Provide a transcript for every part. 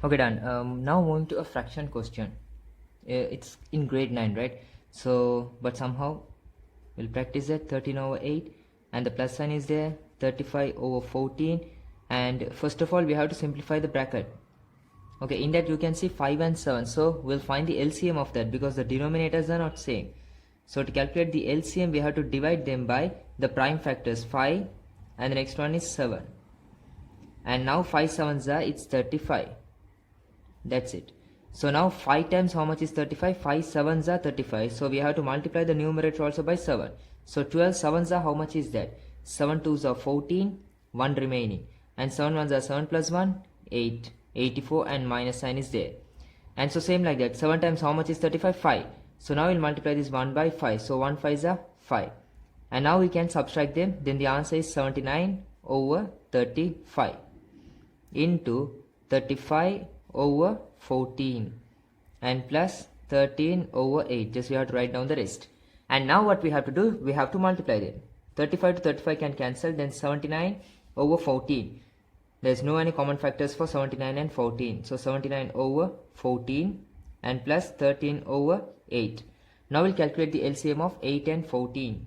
Okay, done. Now moving to a fraction question. It's in grade 9, right? So, but somehow we'll practice that. 13 over 8 and the plus sign is there. 35 over 14, and first of all we have to simplify the bracket. Okay, in that you can see 5 and 7, so we'll find the LCM of that because the denominators are not same. So to calculate the LCM we have to divide them by the prime factors 5 and the next one is 7, and now 5 sevens are it's 35. That's it. So now 5 times how much is 35? 5 sevens are 35. So we have to multiply the numerator also by 7. So 12 sevens are how much is that? 7 twos are 14, 1 remaining. And 7 ones are 7 plus 1, 8. 84 and minus sign is there. And so same like that. 7 times how much is 35? 5. So now we'll multiply this 1 by 5. So 1 5s are 5. And now we can subtract them. Then the answer is 79 over 35 into 35 over 14 and plus 13 over 8. Just we have to write down the rest. And now what we have to do, we have to multiply them. 35 to 35 can cancel, then 79 over 14. There's no any common factors for 79 and 14. So 79 over 14 and plus 13 over 8. Now we'll calculate the LCM of 8 and 14.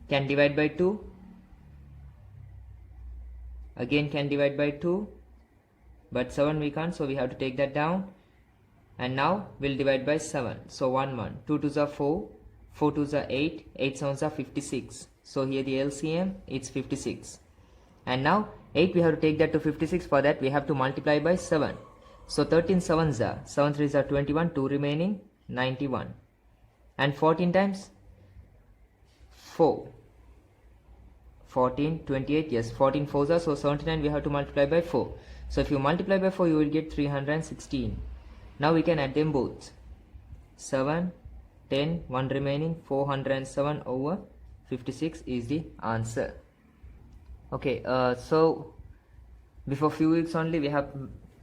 Can divide by 2. Again can divide by 2. But 7 we can't, so we have to take that down. And now we'll divide by 7. So 1 1. 2 2s are 4. 4 2s are 8. 8 7s are 56. So here the LCM it's 56. And now 8 we have to take that to 56. For that we have to multiply by 7. So 13 7s are 7 3s are 21. 2 remaining 91. And 14 times 4. 14 28. Yes, 14 4s are, so 79 we have to multiply by 4. So if you multiply by 4 you will get 316. Now we can add them both. 7 10 1 remaining 407 over 56 is the answer. Okay, so before few weeks only we have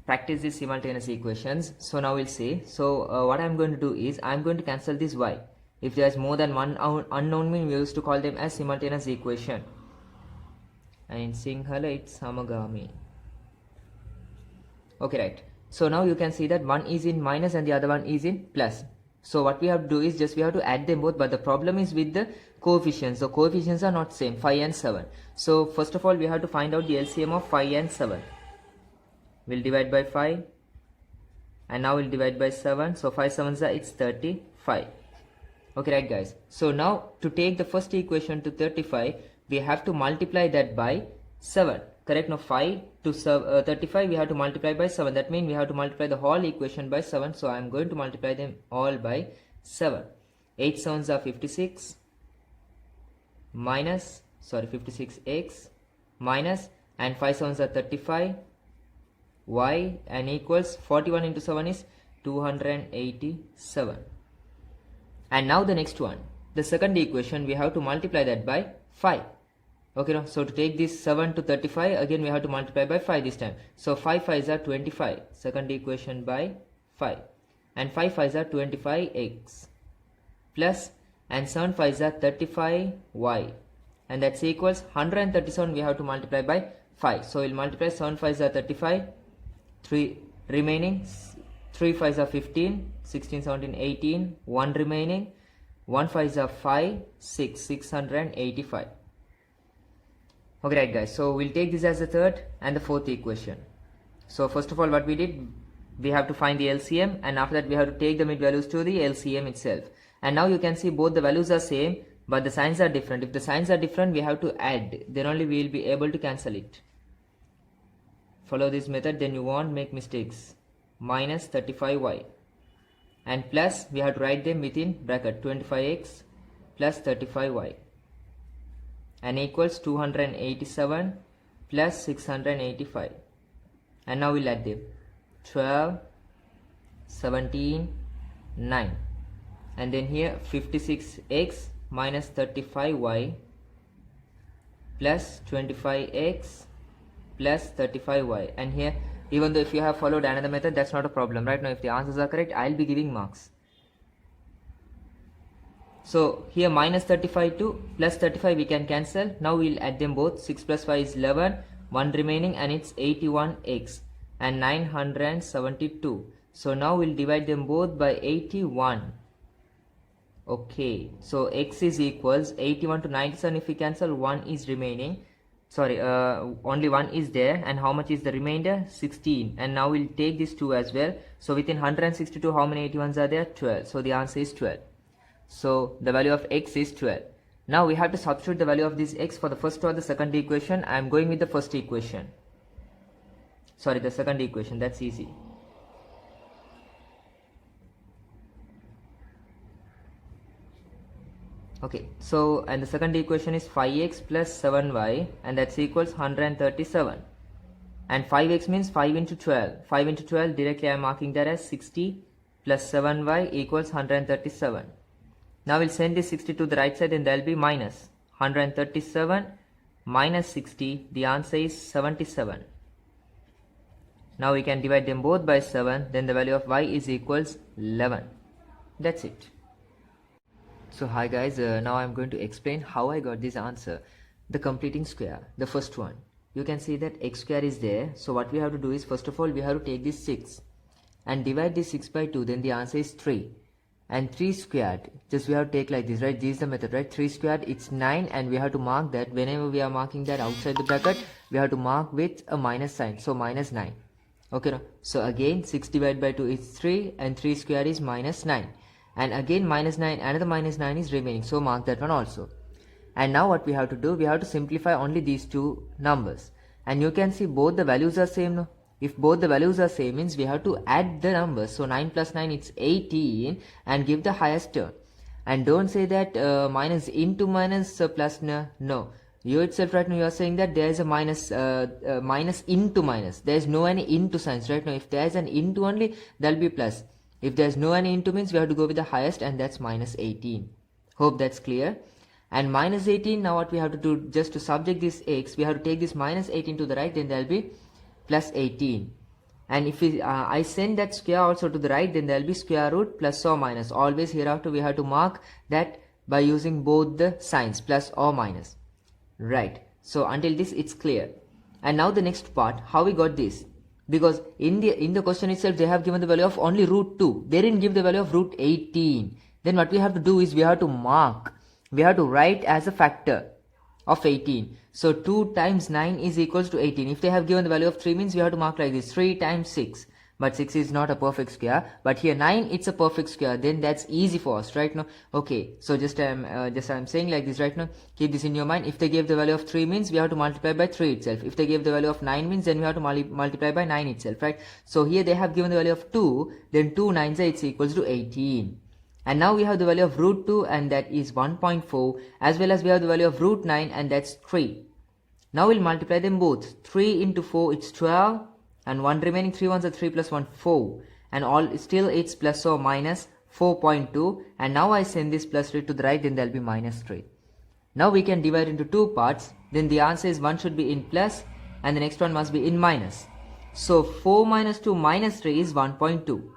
practiced these simultaneous equations. So now we'll see. So what I'm going to do is I'm going to cancel this y. If there's more than one unknown mean, we used to call them as simultaneous equation. And in Sinhala it's samagami. Okay, right. So now you can see that one is in minus and the other one is in plus. So what we have to do is just we have to add them both, but the problem is with the coefficients. The coefficients are not same, 5 and 7. So first of all we have to find out the LCM of 5 and 7. We'll divide by 5 and now we'll divide by 7. So 5 sevens are it's 35. Okay, right guys. So now to take the first equation to 35 we have to multiply that by 7. Correct? Now 5 to 35 we have to multiply by 7. That means we have to multiply the whole equation by 7. So I am going to multiply them all by 7. 8 7s are 56 minus 56x minus, and 5 7s are 35 y, and equals 41 into 7 is 287. And now the next one, the second equation, we have to multiply that by 5. Okay, now so to take this 7 to 35, again we have to multiply by 5 this time. So 5 5s are 25. Second equation by 5. And 5 5s are 25x plus, and 7 5s are 35y. And that's equals 137 we have to multiply by 5. So we'll multiply 7 5s are 35. 3 remaining. 3 5s are 15. 16 17 18. 1 remaining. 1 5s are 5. 685. Okay, right guys, so we'll take this as the third and the fourth equation. So first of all what we did, we have to find the LCM, and after that we have to take the mid values to the LCM itself. And now you can see both the values are same but the signs are different. If the signs are different we have to add, then only we will be able to cancel it. Follow this method, then you won't make mistakes. Minus 35y and plus, we have to write them within bracket, 25x plus 35y. And equals 287 plus 685. And now we'll add them. 12, 17, 9. And then here 56x minus 35y plus 25x plus 35y. And here, even though if you have followed another method, that's not a problem. Right now if the answers are correct, I'll be giving marks. So here minus 35 to plus 35 we can cancel. Now we'll add them both. 6 plus 5 is 11. 1 remaining, and it's 81x and 972. So now we'll divide them both by 81. Okay, so x is equals 81 to 97. If we cancel, 1 is remaining. Sorry, only 1 is there, and how much is the remainder? 16. And now we'll take this 2 as well. So within 162, how many 81s are there? 12. So the answer is 12. So the value of x is 12. Now we have to substitute the value of this x for the first or the second equation. I am going with the first equation. Sorry, the second equation. That's easy. Okay, so and the second equation is 5x plus 7y, and that's equals 137. And 5x means 5 into 12. 5 into 12, directly I am marking that as 60 plus 7y equals 137. Now we'll send this 60 to the right side, and there will be minus 137 minus 60. The answer is 77. Now we can divide them both by 7. Then the value of y is equals 11. That's it. So hi guys, now I'm going to explain how I got this answer. The completing square, the first one. You can see that x square is there. So what we have to do is, first of all, we have to take this 6 and divide this 6 by 2. Then the answer is 3. And 3 squared, just we have to take like this, right? This is the method, right? 3 squared, it's 9, and we have to mark that. Whenever we are marking that outside the bracket, we have to mark with a minus sign. So minus 9. Okay, no? So again, 6 divided by 2 is 3, and 3 squared is minus 9. And again minus 9, another minus 9 is remaining, so mark that one also. And now what we have to do, we have to simplify only these two numbers. And you can see both the values are same, no? If both the values are same, means we have to add the numbers. So 9 plus 9, it's 18, and give the highest term. And don't say that minus into minus plus, no. You itself right now, you are saying that there is a minus minus into minus. There is no any into signs right now. If there is an into only, there will be plus. If there's no any into, means we have to go with the highest, and that's minus 18. Hope that's clear. And minus 18, now what we have to do, just to subject this x, we have to take this minus 18 to the right, then there will be plus 18. And if I send that square also to the right, then there will be square root plus or minus. Always hereafter we have to mark that by using both the signs, plus or minus. Right. So until this, it's clear. And now the next part, how we got this. Because in the question itself, they have given the value of only root 2. They didn't give the value of root 18. Then what we have to do is, we have to mark. We have to write as a factor of 18. So 2 times 9 is equals to 18. If they have given the value of 3, means we have to mark like this, 3 times 6. But 6 is not a perfect square. But here 9, it's a perfect square. Then that's easy for us, right now. Okay, so I'm saying like this right now. Keep this in your mind. If they gave the value of 3, means we have to multiply by 3 itself. If they gave the value of 9, means then we have to multiply by 9 itself, right? So here they have given the value of 2. Then 2 9s, it's equals to 18. And now we have the value of root 2, and that is 1.4. As well as we have the value of root 9, and that's 3. Now we'll multiply them both. 3 into 4, it's 12. And 1 remaining, 3 ones are 3 plus 1, 4. And all still it's plus or minus 4.2. And now I send this plus 3 to the right, then there will be minus 3. Now we can divide into two parts. Then the answer is one should be in plus, and the next one must be in minus. So 4 minus 2 minus 3 is 1.2.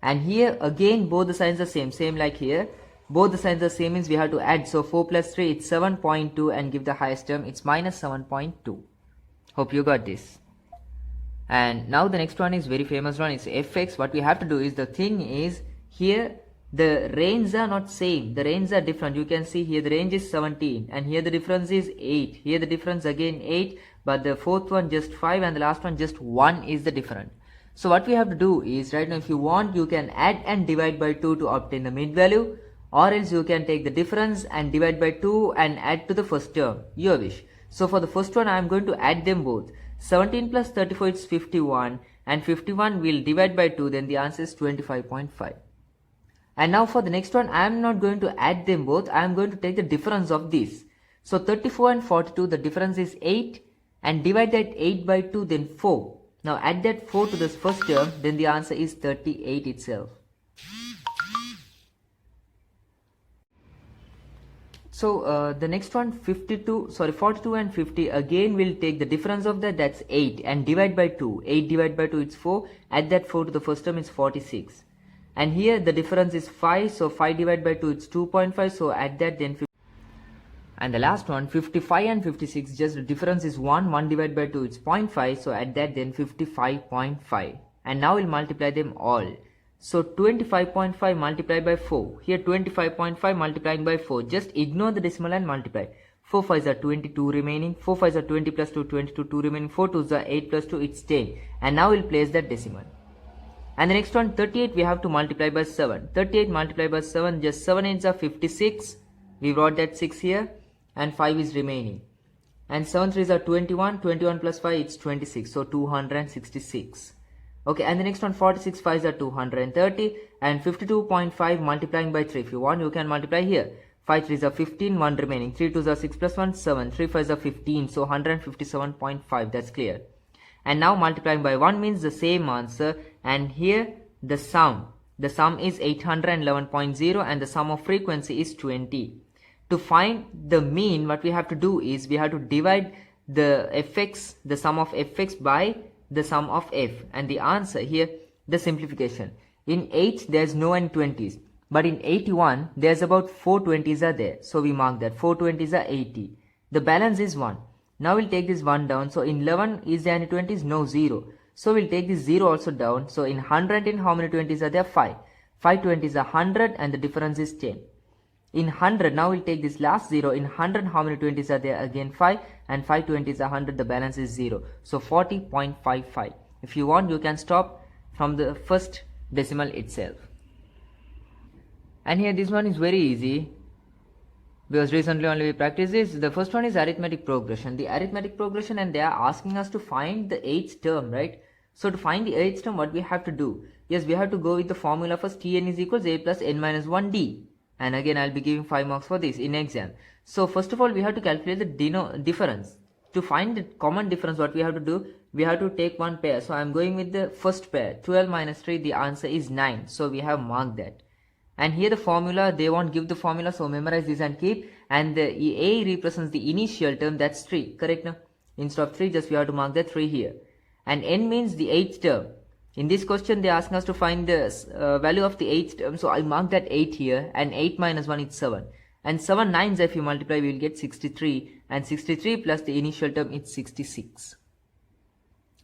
And here again both the signs are same like here. Both the signs are same, means we have to add. So 4 plus 3, it's 7.2, and give the highest term, it's minus 7.2. Hope you got this. And now the next one is very famous one, it's fx. What we have to do is, the thing is, here the ranges are not same, the ranges are different. You can see here the range is 17, and here the difference is 8. Here the difference again 8, but the fourth one just 5, and the last one just 1 is the difference. So what we have to do is, right now, if you want, you can add and divide by 2 to obtain the mid value, or else you can take the difference and divide by 2 and add to the first term, your wish. So for the first one, I am going to add them both. 17 plus 34 is 51, and 51 will divide by 2, then the answer is 25.5. And now for the next one, I am not going to add them both, I am going to take the difference of this. So 34 and 42, the difference is 8, and divide that 8 by 2, then 4. Now add that 4 to this first term, then the answer is 38 itself. So the next one, 42 and 50, again we'll take the difference of that, that's 8, and divide by 2. 8 divided by 2, it's 4. Add that 4 to the first term, it's 46. And here the difference is 5, so 5 divided by 2, it's 2.5, so add that, then 50. And the last one, 55 and 56, just the difference is 1 divided by 2, it's 0.5, so add that, then 55.5. And now we'll multiply them all. So 25.5 multiplied by 4. Here 25.5 multiplying by 4. Just ignore the decimal and multiply. 4 5s are 22 remaining. 4 5s are 20 plus 2, 22, 2 remaining. 4 2s are 8 plus 2, it's 10. And now we'll place that decimal. And the next one, 38, we have to multiply by 7. 38 multiplied by 7, just 7 8s are 56. We brought that 6 here. And 5 is remaining. And 7 3s are 21. 21 plus 5, it's 26. So 266. Okay, and the next one, 46 5s are 230, and 52.5 multiplying by 3. If you want, you can multiply here. 5 3s are 15, 1 remaining. 3 2s are 6 plus 1, 7. 3 5s are 15, so 157.5, that's clear. And now multiplying by 1 means the same answer, and here the sum is 811.0 and the sum of frequency is 20. To find the mean, what we have to do is we have to divide the fx, the sum of fx by the sum of f, and the answer here, the simplification. In 8 there's no any 20s, but in 81 there's about 4 20s are there, so we mark that 4 20s are 80. The balance is 1. Now we'll take this 1 down. So in 11, is there any 20s? No, 0. So we'll take this 0 also down. So in 110, how many 20s are there? 5. 5 20s are 100 and the difference is 10. In 100, now we'll take this last 0. In 100, how many 20s are there? Again 5, and 5 20s are 100, the balance is 0. So 40.55. If you want, you can stop from the first decimal itself. And here this one is very easy, because recently only we practiced this. The first one is arithmetic progression. The arithmetic progression, and they are asking us to find the 8th term, right? So to find the 8th term, what we have to do? Yes, we have to go with the formula first. Tn is equals a plus n minus 1d. And again, I'll be giving 5 marks for this in exam. So first of all, we have to calculate the difference. To find the common difference, what we have to do? We have to take one pair. So I'm going with the first pair. 12 minus 3, the answer is 9. So we have marked that. And here the formula, they won't give the formula, so memorize this and keep. And the a represents the initial term, that's 3. Correct now? Instead of 3, just we have to mark that 3 here. And n means the 8th term. In this question, they ask us to find the value of the 8th term. So I mark that 8 here, and 8 minus 1 is 7. And 7 9s, if you multiply, we will get 63. And 63 plus the initial term is 66.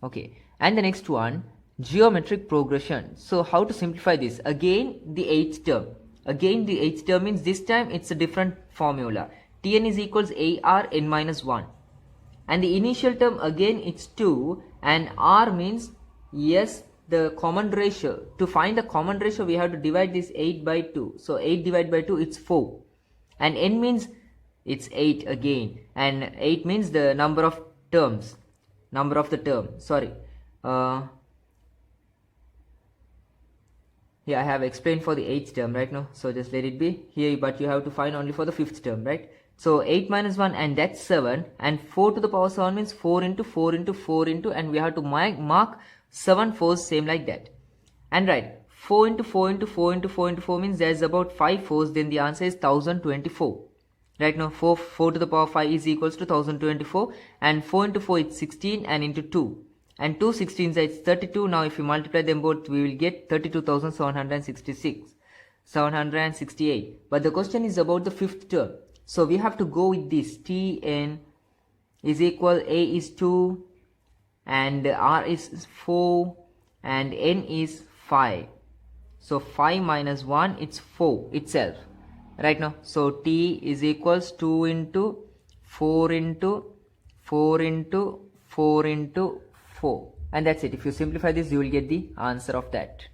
Okay. And the next one, geometric progression. So how to simplify this? Again, the 8th term. Again, the 8th term means this time it's a different formula. Tn is equals AR n minus 1. And the initial term, again, it's 2. And R means, yes, the common ratio. To find the common ratio, we have to divide this 8 by 2. So 8 divided by 2, it's 4. And n means it's 8 again. And 8 means the number of terms. Number of the term. Sorry. Yeah, I have explained for the 8th term right now. So just let it be here, but you have to find only for the 5th term, right? So 8 minus 1, and that's 7. And 4 to the power 7 means 4 into 4 into 4 into, and we have to mark 7 4s same like that. And right, 4 into 4 into 4 into 4 into 4 means there's about 5 4s, then the answer is 1024. Right now, 4 to the power 5 is equals to 1024, and 4 into 4 is 16, and into 2. And 2 16s, it's 32. Now if you multiply them both, we will get 32,766, 768. But the question is about the 5th term. So we have to go with this. Tn is equal, A is 2, and R is 4, and N is 5. So 5 minus 1, it's 4 itself. Right now, so T is equals 2 into 4 into 4 into 4 into 4. And that's it. If you simplify this, you will get the answer of that.